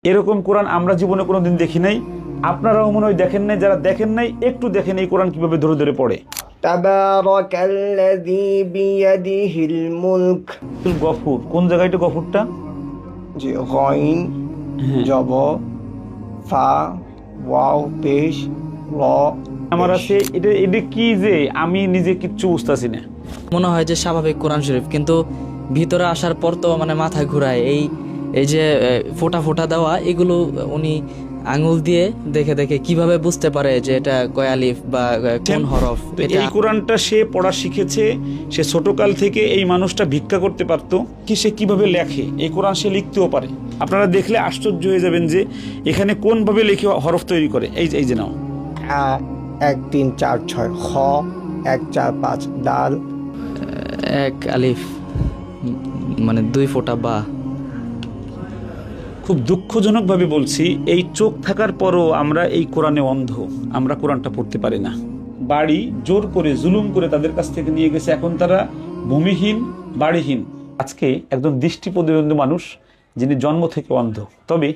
এরকম কোরআন আমরা জীবনে কোনোদিন দেখি নাই, আপনারাও মনে হয় দেখেন নাই। যারা দেখেন নাই একটু দেখেন এই কোরআন কিভাবে ধরে ধরে পড়ে। তাবারাকাল্লাযী বিয়াদিহিল মুলক। গফুর কোন জায়গায় এটা গফুরটা? জি, গইন জব ফা ওয়াও পেশ র আমার আছে এটা। এটা কি যে আমি নিজে কিচ্ছু বুঝতেছি না। মনে হয় যে স্বাভাবিক কোরআন শরীফ, কিন্তু ভিতরে আসার পর তো মানে মাথায় ঘুরায়। এই যে ফোঁটা ফোঁটা দেওয়া, এগুলো উনি আঙুল দিয়ে দেখে দেখে কিভাবে বুঝতে পারে যে এটা কয় আলিফ বা কোন হরফ? তো এই কোরআনটা সে পড়া শিখেছে, সে ছোটকাল থেকে এই মানুষটা ভিক্ষা করতে পারতো কি, সে কিভাবে লেখে এই কোরআন সে লিখতেও পারে। আপনারা দেখলে আশ্চর্য হয়ে যাবেন যে এখানে কোনভাবে লিখে হরফ তৈরি করে। এই যে নাও, 1 3 4 6 খ 1 4 5 দাল, এক আলিফ মানে 2 ফোঁটা বা। খুব দুঃখজনকভাবে বলছি, এই চোখ থাকার পরও আমরা এই কোরআনে অন্ধ, আমরা কোরআনটা পড়তে পারি না। বাড়ি জোর করে জুলুম করে তাদের কাছ থেকে নিয়ে গেছে, এখন তারা ভূমিহীন বাড়িহীন। আজকে একজন দৃষ্টি প্রতিবন্ধী মানুষ যিনি জন্ম থেকে অন্ধ, তবে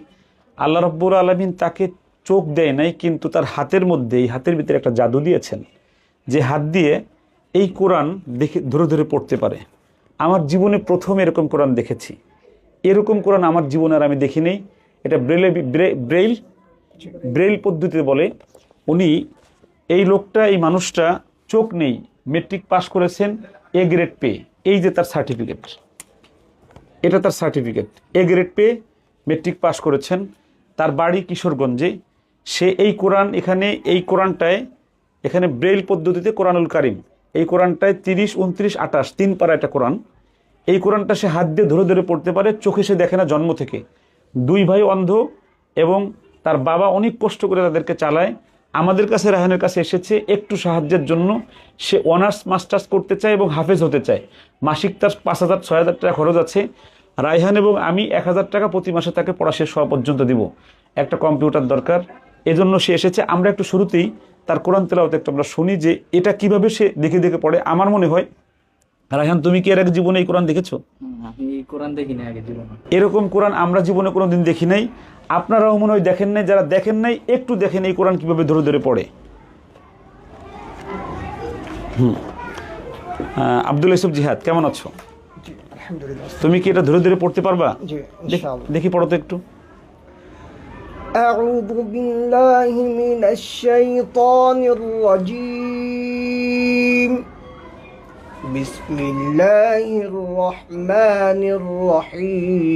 আল্লাহ রাব্বুল আলামিন তাকে চোখ দেয় নাই, কিন্তু তার হাতের মধ্যে, এই হাতের ভিতরে একটা জাদু দিয়েছেন, যে হাত দিয়ে এই কোরআন দেখে ধরে ধরে পড়তে পারে। আমার জীবনে প্রথম এরকম কোরআন দেখেছি। এরকম কোরআন আমার জীবনে আর আমি দেখি নেই। এটা ব্রেইল পদ্ধতিতে বলে। উনি এই লোকটা, এই মানুষটা চোখ নেই, মেট্রিক পাস করেছেন, এ গ্রেড পেয়ে। এই যে তার সার্টিফিকেট, এটা তার সার্টিফিকেট, এ গ্রেড পেয়ে মেট্রিক পাস করেছেন। তার বাড়ি কিশোরগঞ্জে। সে এই কোরআন এই কোরআনটায় এখানে ব্রেইল পদ্ধতিতে কোরআনুল কারিম, এই কোরআনটায় 30, 29, 28 3 পারা একটা কোরআন। এই কোরআনটা সে হাত দিয়ে ধরে ধরে পড়তে পারে। চোখে সে দেখে না জন্ম থেকে। 2 ভাই অন্ধ এবং তার বাবা অনেক কষ্ট করে তাদেরকে চালায়। আমাদের কাছে, রায়হানের কাছে এসেছে একটু সাহায্যের জন্য। সে অনার্স মাস্টার্স করতে চায় এবং হাফেজ হতে চায়। মাসিক তার 5,000 6,000 টাকা খরচ আছে। রায়হান এবং আমি 1,000 টাকা প্রতি মাসে তাকে পড়া শেষ হওয়া পর্যন্ত দিব। একটা কম্পিউটার দরকার, এজন্য সে এসেছে। আমরা একটু শুরুতেই তার কোরআন তেলাওয়াত একটু আমরা শুনি যে এটা কিভাবে সে দেখে দেখে পড়ে। আমার মনে হয়, রায়হান তুমি কি এর আগে জীবনে এই কোরআন দেখেছো? আমি কোরআন দেখিনি আগে জীবনে। এরকম কোরআন আমরা জীবনে কোনোদিন দেখি নাই, আপনারাও মনে হয় দেখেন নাই। যারা দেখেন নাই একটু দেখেন এই কোরআন কিভাবে ধরে ধরে পড়ে। আব্দুল ইউসুফ জিহাদ, কেমন আছো? আলহামদুলিল্লাহ। তুমি কি এটা ধরে ধরে পড়তে পারবা? জি ইনশাআল্লাহ। দেখি পড়ো তো একটু। أعوذ بالله من الشيطان الرجيم. بسم الله الرحمن الرحيم.